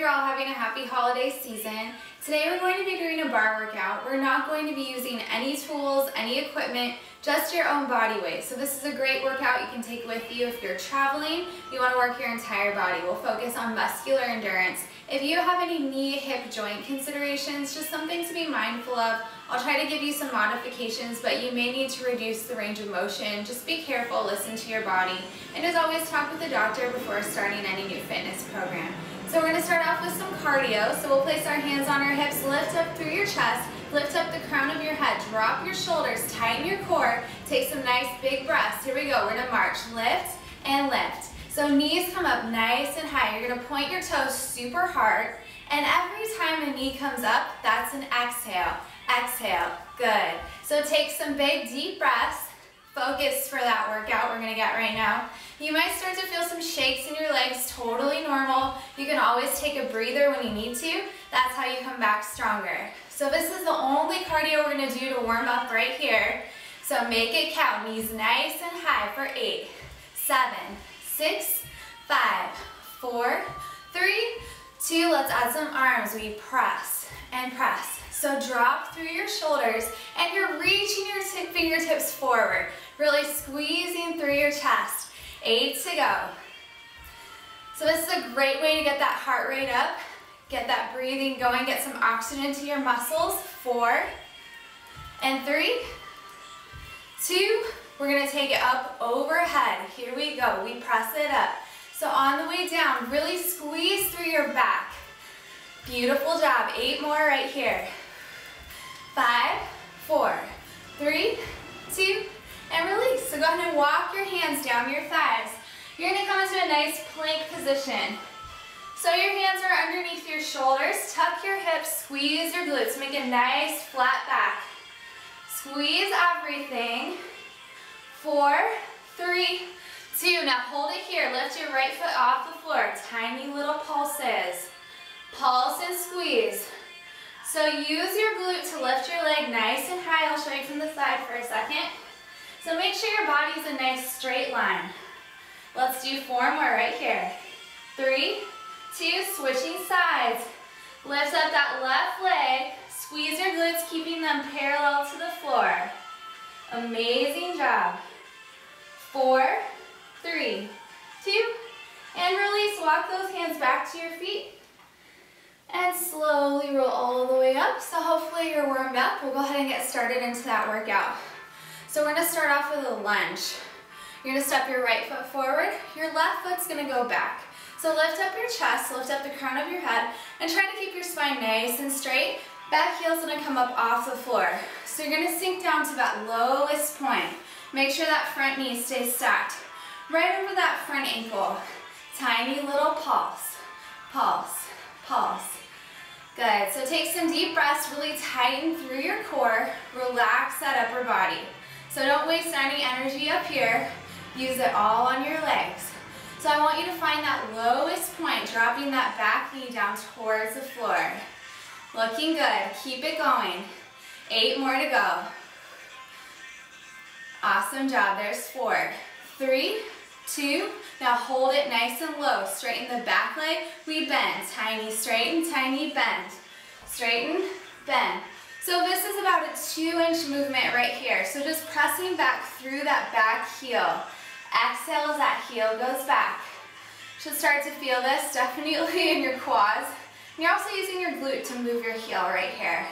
you're all having a happy holiday season. Today we're going to be doing a bar workout. We're not going to be using any tools, any equipment, just your own body weight. So this is a great workout you can take with you if you're traveling, you want to work your entire body. We'll focus on muscular endurance. If you have any knee, hip, joint considerations, just something to be mindful of. I'll try to give you some modifications, but you may need to reduce the range of motion. Just be careful, listen to your body, and as always, talk with a doctor before starting any new fitness program. So we're going to start off with some cardio. So we'll place our hands on our hips, lift up through your chest, lift up the crown of your head, drop your shoulders, tighten your core, take some nice big breaths. Here we go, we're going to march, lift and lift. So knees come up nice and high. You're going to point your toes super hard, and every time a knee comes up, that's an exhale. Exhale, good. So take some big deep breaths. Focus for that workout we're going to get right now. You might start to feel some shakes in your legs, totally normal. You can always take a breather when you need to. That's how you come back stronger. So this is the only cardio we're going to do to warm up right here. So make it count. Knees nice and high for 8, 7, 6, 5, 4, 3, 2. Let's add some arms. We press and press. So drop through your shoulders and you're reaching your fingertips forward, really squeezing through your chest. 8 to go. So this is a great way to get that heart rate up, get that breathing going, get some oxygen to your muscles. 4 and 3, 2. We're going to take it up overhead. Here we go. We press it up. So on the way down, really squeeze through your back. Beautiful job. 8 more right here. 5, 4, 3, 2, and release. So go ahead and walk your hands down your thighs. You're going to come into a nice plank position. So your hands are underneath your shoulders. Tuck your hips, squeeze your glutes. Make a nice flat back. Squeeze everything. 4, 3, 2. Now hold it here. Lift your right foot off the floor. Tiny little pulses. Pulse and squeeze. So use your glute to lift your leg nice and high. I'll show you from the side for a second. So make sure your body's a nice straight line. Let's do 4 more right here. 3, 2, switching sides. Lift up that left leg. Squeeze your glutes, keeping them parallel to the floor. Amazing job. 4, 3, 2, and release. Walk those hands back to your feet. And slowly roll all the way up. So hopefully you're warmed up. We'll go ahead and get started into that workout. So we're going to start off with a lunge. You're going to step your right foot forward. Your left foot's going to go back. So lift up your chest, lift up the crown of your head, and try to keep your spine nice and straight. Back heel's going to come up off the floor. So you're going to sink down to that lowest point. Make sure that front knee stays stacked. Right over that front ankle. Tiny little pulse. Pulse. Pulse. Good. So take some deep breaths, really tighten through your core, relax that upper body. So don't waste any energy up here, use it all on your legs. So I want you to find that lowest point, dropping that back knee down towards the floor. Looking good, keep it going. 8 more to go. Awesome job, there's 4, 3, 2, now hold it nice and low. Straighten the back leg, we bend. Tiny straighten, tiny bend. Straighten, bend. So this is about a 2-inch movement right here. So just pressing back through that back heel. Exhale as that heel goes back. Should start to feel this definitely in your quads. And you're also using your glute to move your heel right here.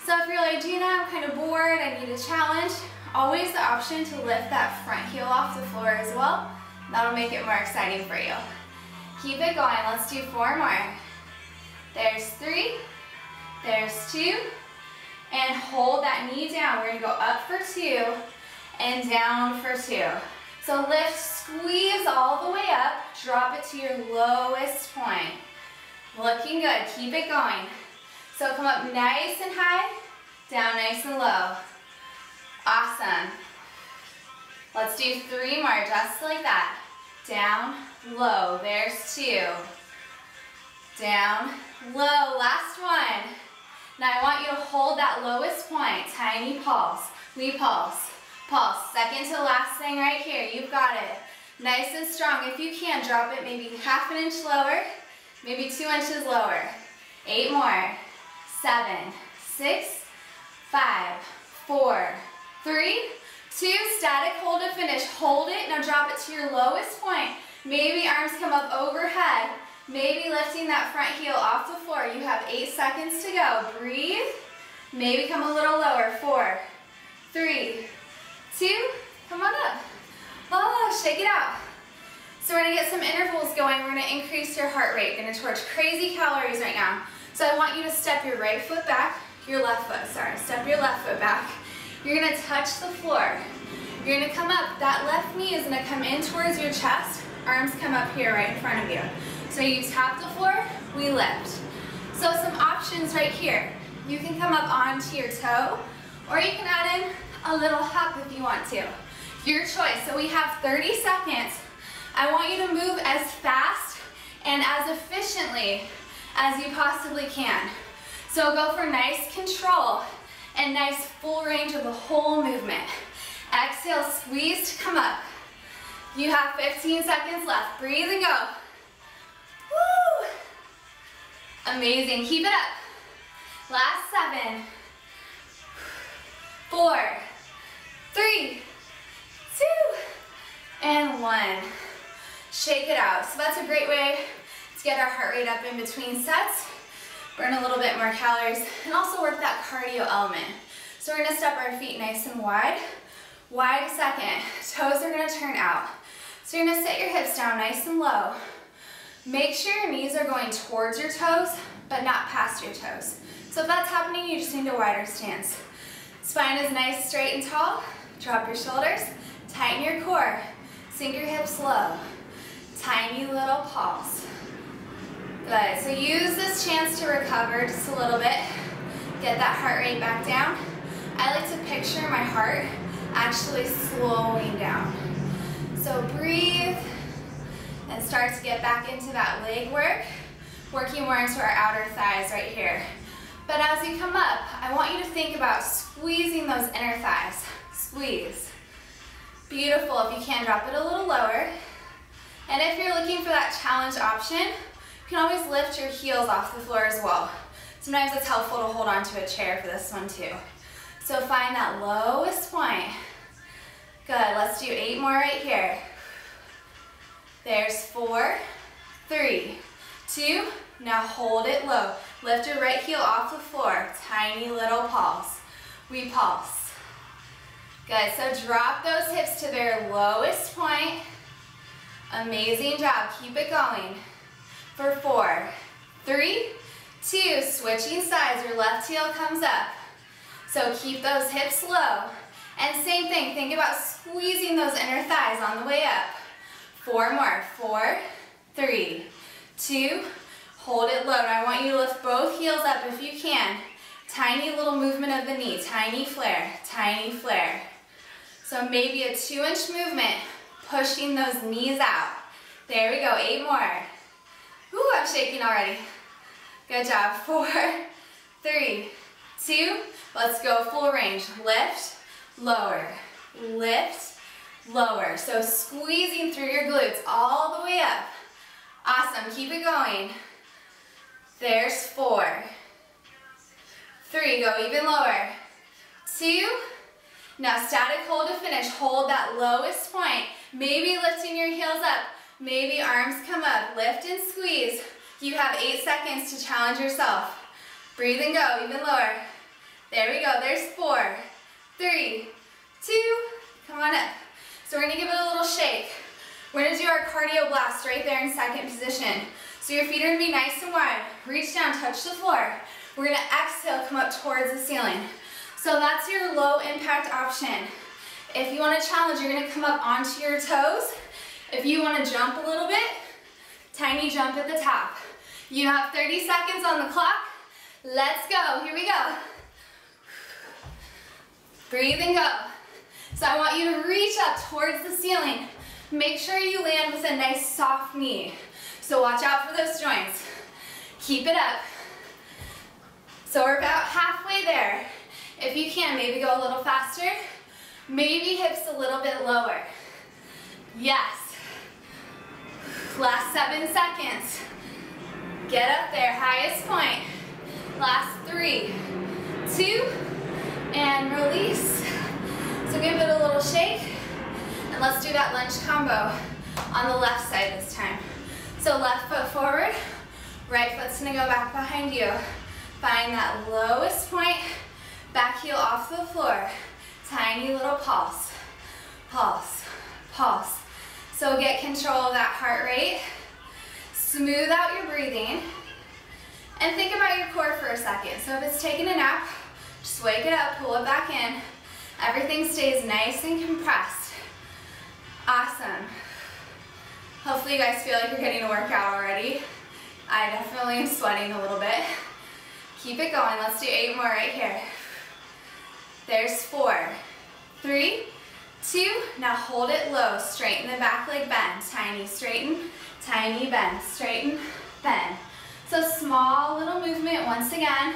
So if you're like, Gina, I'm kind of bored, I need a challenge, always the option to lift that front heel off the floor as well. That'll make it more exciting for you. Keep it going. Let's do 4 more. There's 3. There's 2. And hold that knee down. We're going to go up for 2 and down for 2. So lift, squeeze all the way up. Drop it to your lowest point. Looking good. Keep it going. So come up nice and high, down nice and low. Awesome. Let's do 3 more, just like that. Down, low, there's 2. Down, low, last one. Now I want you to hold that lowest point, tiny pulse. We pulse, pulse. Second to last thing right here, you've got it. Nice and strong. If you can, drop it maybe half an inch lower. maybe 2 inches lower. 8 more. 7, 6, 5, 4, 3, 2, static hold to finish. Hold it, now drop it to your lowest point. Maybe arms come up overhead. Maybe lifting that front heel off the floor. You have 8 seconds to go. Breathe. Maybe come a little lower. 4, 3, 2, come on up. Oh, shake it out. So we're gonna get some intervals going. We're gonna increase your heart rate. Gonna torch crazy calories right now. So I want you to step your right foot back, your left foot, sorry. Step your left foot back. You're gonna touch the floor. You're gonna come up. That left knee is gonna come in towards your chest. Arms come up here right in front of you. So you tap the floor, we lift. So some options right here. You can come up onto your toe, or you can add in a little hop if you want to. Your choice. So we have 30 seconds. I want you to move as fast and as efficiently as you possibly can. So go for nice control and nice full range of the whole movement. Exhale, squeeze to come up. You have 15 seconds left. Breathe and go. Woo! Amazing. Keep it up. Last 7, 4, 3, 2, and 1. Shake it out. So that's a great way to get our heart rate up in between sets, burn a little bit more calories, and also work that cardio element. So we're gonna step our feet nice and wide. Wide second. Toes are gonna turn out. So you're gonna set your hips down nice and low. Make sure your knees are going towards your toes, but not past your toes. So if that's happening, you just need a wider stance. Spine is nice, straight, and tall. Drop your shoulders, tighten your core, sink your hips low. Tiny little pulse. Good, so use this chance to recover just a little bit. Get that heart rate back down. I like to picture my heart actually slowing down. So breathe and start to get back into that leg work, working more into our outer thighs right here. But as you come up, I want you to think about squeezing those inner thighs. Squeeze. Beautiful. If you can, drop it a little lower. And if you're looking for that challenge option, you can always lift your heels off the floor as well. Sometimes it's helpful to hold onto a chair for this one too. So find that lowest point. Good, let's do 8 more right here. There's 4, 3, 2, now hold it low. Lift your right heel off the floor, tiny little pulse. We pulse. Good, so drop those hips to their lowest point. Amazing job, keep it going. For 4, 3, 2, switching sides, your left heel comes up. So keep those hips low. And same thing, think about squeezing those inner thighs on the way up. 4 more, 4, 3, 2, hold it low. Now I want you to lift both heels up if you can. Tiny little movement of the knee, tiny flare, tiny flare. So maybe a 2-inch movement, pushing those knees out. There we go, 8 more. Ooh, I'm shaking already. Good job, 4, 3, 2, let's go full range. Lift, lower, lift, lower. So squeezing through your glutes all the way up. Awesome, keep it going. There's 4, 3, go even lower. 2, now static hold to finish. Hold that lowest point. Maybe lifting your heels up. Maybe arms come up. Lift and squeeze. You have 8 seconds to challenge yourself. Breathe and go, even lower. There we go, there's 4, 3, 2, come on up. So we're gonna give it a little shake. We're gonna do our cardio blast right there in second position. So your feet are gonna be nice and wide. Reach down, touch the floor. We're gonna exhale, come up towards the ceiling. So that's your low impact option. If you wanna challenge, you're gonna come up onto your toes. If you wanna jump a little bit, tiny jump at the top. You have 30 seconds on the clock. Let's go, here we go. Breathe and go. So I want you to reach up towards the ceiling. Make sure you land with a nice soft knee. So watch out for those joints. Keep it up. So we're about halfway there. If you can, maybe go a little faster. Maybe hips a little bit lower. Yes. Last 7 seconds. Get up there, highest point. Last 3, 2, and release. So give it a little shake, and let's do that lunge combo on the left side this time. So left foot forward, right foot's gonna go back behind you. Find that lowest point, back heel off the floor. Tiny little pulse, pulse, pulse. So get control of that heart rate. Smooth out your breathing. And think about your core for a second. So if it's taking a nap, just wake it up, pull it back in. Everything stays nice and compressed. Awesome. Hopefully you guys feel like you're getting a workout already. I definitely am sweating a little bit. Keep it going. Let's do 8 more right here. There's 4, 3, 2. Now hold it low. Straighten the back leg, bend. Tiny straighten, tiny bend. Straighten, bend. So small little movement once again.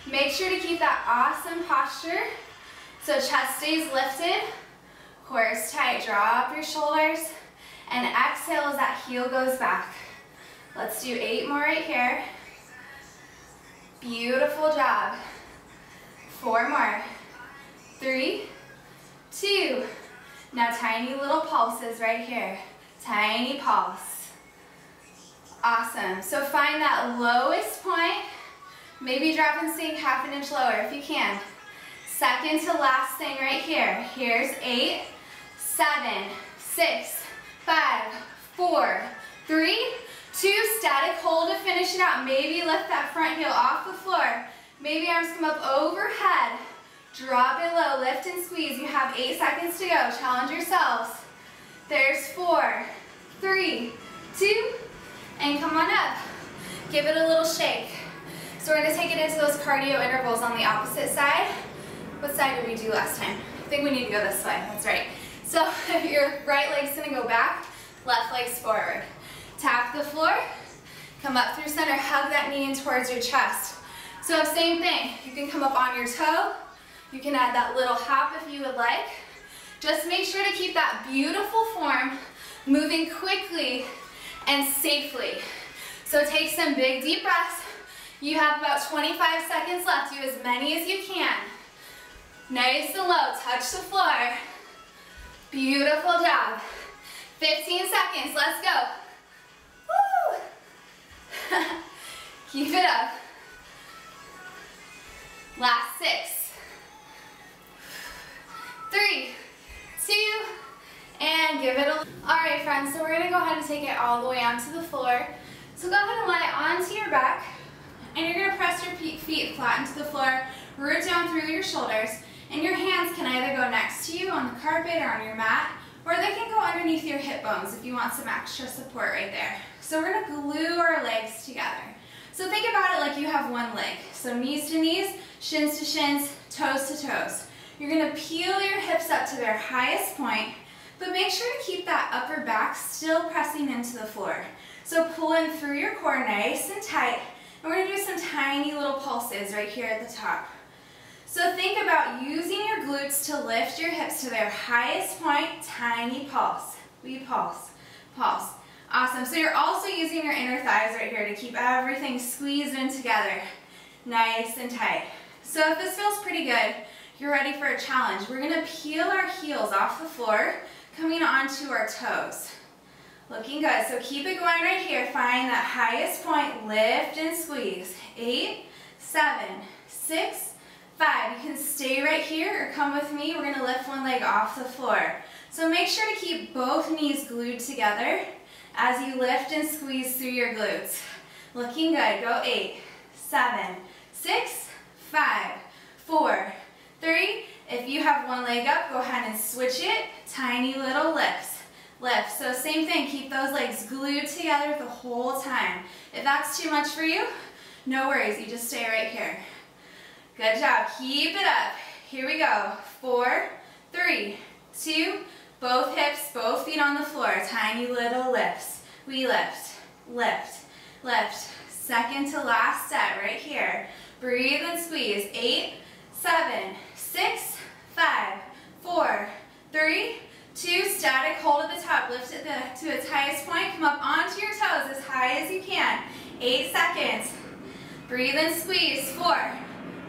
Make sure to keep that awesome posture. So chest stays lifted, core is tight. Draw up your shoulders, and exhale as that heel goes back. Let's do 8 more right here. Beautiful job. 4 more. 3, 2. Now tiny little pulses right here. Tiny pulse. Awesome. So find that lowest point. Maybe drop and sink half an inch lower if you can. Second to last thing right here. Here's 8, 7, 6, 5, 4, 3, 2. Static hold to finish it out. Maybe lift that front heel off the floor. Maybe arms come up overhead. Drop it low, lift and squeeze. You have 8 seconds to go. Challenge yourselves. There's 4, 3, 2, and come on up. Give it a little shake. So we're gonna take it into those cardio intervals on the opposite side. What side did we do last time? I think we need to go this way, that's right. So your right leg's gonna go back, left leg's forward. Tap the floor, come up through center, hug that knee in towards your chest. So same thing, you can come up on your toe, you can add that little hop if you would like. Just make sure to keep that beautiful form moving quickly and safely. So take some big deep breaths. You have about 25 seconds left. Do as many as you can. Nice and low, touch the floor. Beautiful job. 15 seconds, let's go. Woo! Keep it up. Last 6, 3, 2, and give it a... All right, friends, so we're gonna go ahead and take it all the way onto the floor. So go ahead and lie onto your back, and you're gonna press your feet flat into the floor, root down through your shoulders, and your hands can either go next to you on the carpet or on your mat, or they can go underneath your hip bones if you want some extra support right there. So we're gonna glue our legs together. So think about it like you have one leg. So knees to knees, shins to shins, toes to toes. You're gonna peel your hips up to their highest point, but make sure to keep that upper back still pressing into the floor. So pull in through your core nice and tight, and we're gonna do some tiny little pulses right here at the top. So think about using your glutes to lift your hips to their highest point, tiny pulse. We pulse, pulse. Awesome, so you're also using your inner thighs right here to keep everything squeezed in together, nice and tight. So if this feels pretty good, you're ready for a challenge. We're gonna peel our heels off the floor, coming onto our toes. Looking good, so keep it going right here. Find that highest point, lift and squeeze. 8, 7, 6, 5. You can stay right here or come with me. We're gonna lift one leg off the floor. So make sure to keep both knees glued together as you lift and squeeze through your glutes. Looking good, go 8, 7, 6, 5, 4, 3. If you have one leg up, go ahead and switch it. Tiny little lifts. Lift. So same thing, keep those legs glued together the whole time. If that's too much for you, no worries, you just stay right here. Good job, keep it up. Here we go. 4, 3, 2, both hips, both feet on the floor. Tiny little lifts. We lift, lift, lift. Second to last set right here. Breathe and squeeze. 8, 7, 6, 5, 4, 3, 2, static hold at the top. Lift it to its highest point. Come up onto your toes as high as you can. 8 seconds. Breathe and squeeze. 4,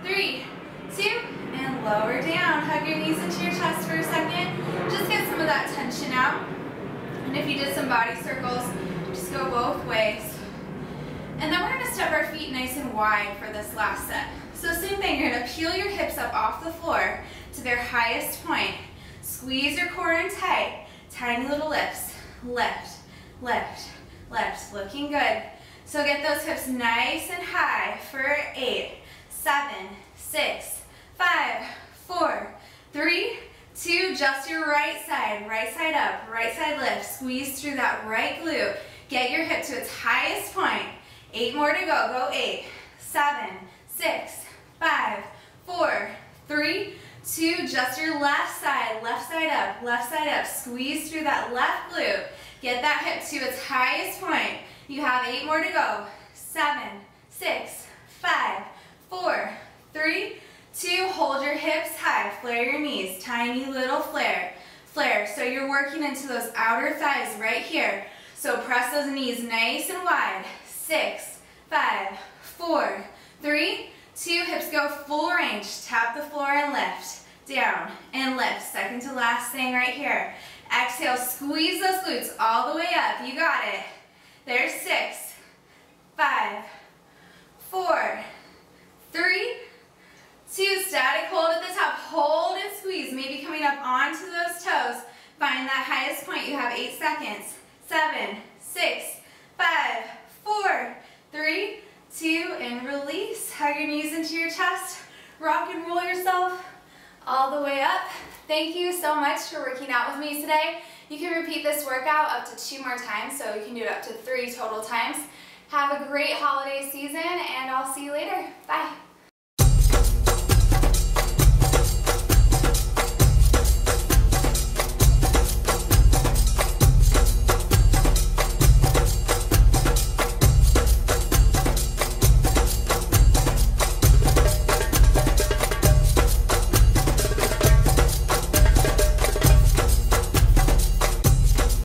3, 2, and lower down. Hug your knees into your chest for a second. Just get some of that tension out. And if you did some body circles, just go both ways. And then we're going to step our feet nice and wide for this last set. So same thing, you're going to peel your hips up off the floor to their highest point. Squeeze your core in tight. Tiny little lifts. Lift, lift, lift. Looking good. So get those hips nice and high for 8, 7, 6, 5, 4, 3, 2. Just your right side up, right side lift. Squeeze through that right glute. Get your hip to its highest point. 8 more to go. Go 8, 7, 6, 5, 4, 3, 2. Just your left side up, left side up. Squeeze through that left glute. Get that hip to its highest point. You have 8 more to go. 7, 6, 5, 4, 3, 2. Hold your hips high. Flare your knees. Tiny little flare. Flare. So you're working into those outer thighs right here. So press those knees nice and wide. 6, 5, 4, 3, 2. Hips go full range. Tap the floor and lift. Down and lift. Second to last thing right here. Exhale. Squeeze those glutes all the way up. You got it. There's 6, 5, 4, 3, 2. Static hold at the top. Hold and squeeze. Maybe coming up onto those toes. Find that highest point. You have 8 seconds. 7, 6, 5, 4, 3, 2, and release. Hug your knees into your chest. Rock and roll yourself all the way up. Thank you so much for working out with me today. You can repeat this workout up to 2 more times, so you can do it up to 3 total times. Have a great holiday season, and I'll see you later. Bye.